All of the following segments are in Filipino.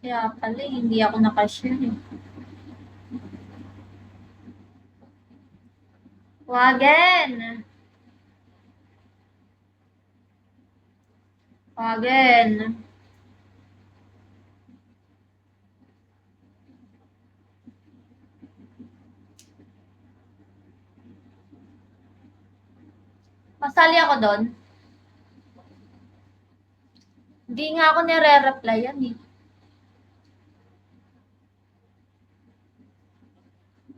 Kaya pala, hindi ako nakashare eh. Wagen! Wagen! Masali ako doon. Hindi nga ako nire-replyan eh.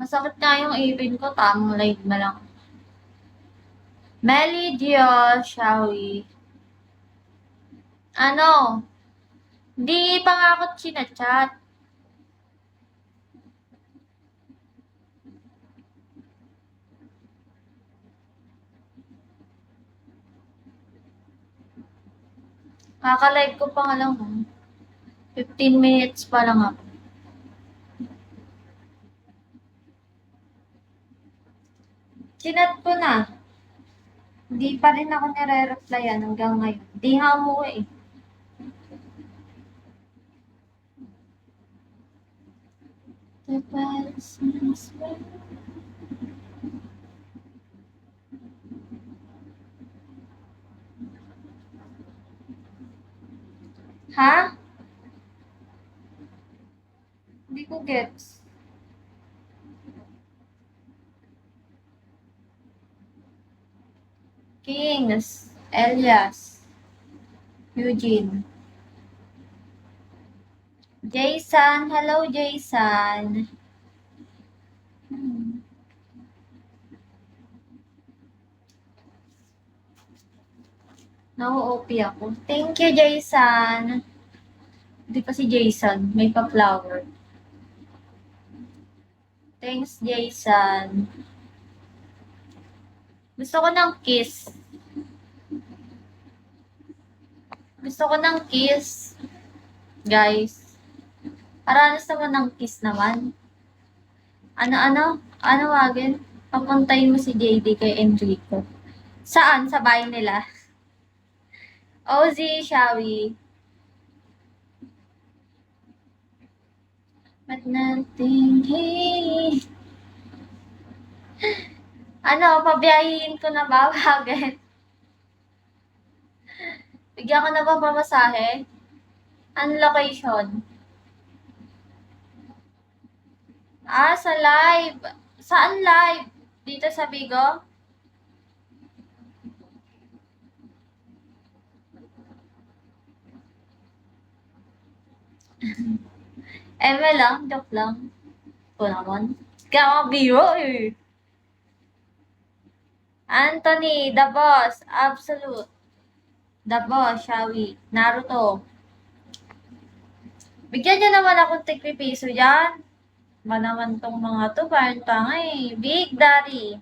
Masakit nga yung ipin ko, tamang live na lang. Melly Dio, Shawi. Ano? Hindi pa nga ako chinachat. Kaka-live ko pa nga lang. 15 minutes pa lang ako. Chinat ko na. Hindi pa rin ako nire-replyan hanggang ngayon. Hindi nga umuwi eh. Ha? Hindi ko gets. Kings, Elias, Eugene. Jason, hello Jason. Na-OP ako. Thank you, Jason. Hindi pa si Jason. May pa-flower. Thanks, Jason. Gusto ko ng kiss. Gusto ko ng kiss. Guys. Paranas naman ng kiss naman. Ano? Ano wagin? Papuntayin mo si JD kay Enrico. Saan? Sa bahay nila? Ozzy, Shawi. But nothing here. Ano, pabiyahin ko na ba? Bakit? Bigyan ko na ba pamasahe? Ano location? Sa live. Saan live? Dito sa Bigo? Lang, joke lang. Ito naman. Kaya biro eh. Anthony, the boss, absolute. The boss, Shawi, Naruto. Bigyan niyo naman akong tig-piso dyan. Ba naman tong mga to, parang tanga eh. Big Daddy.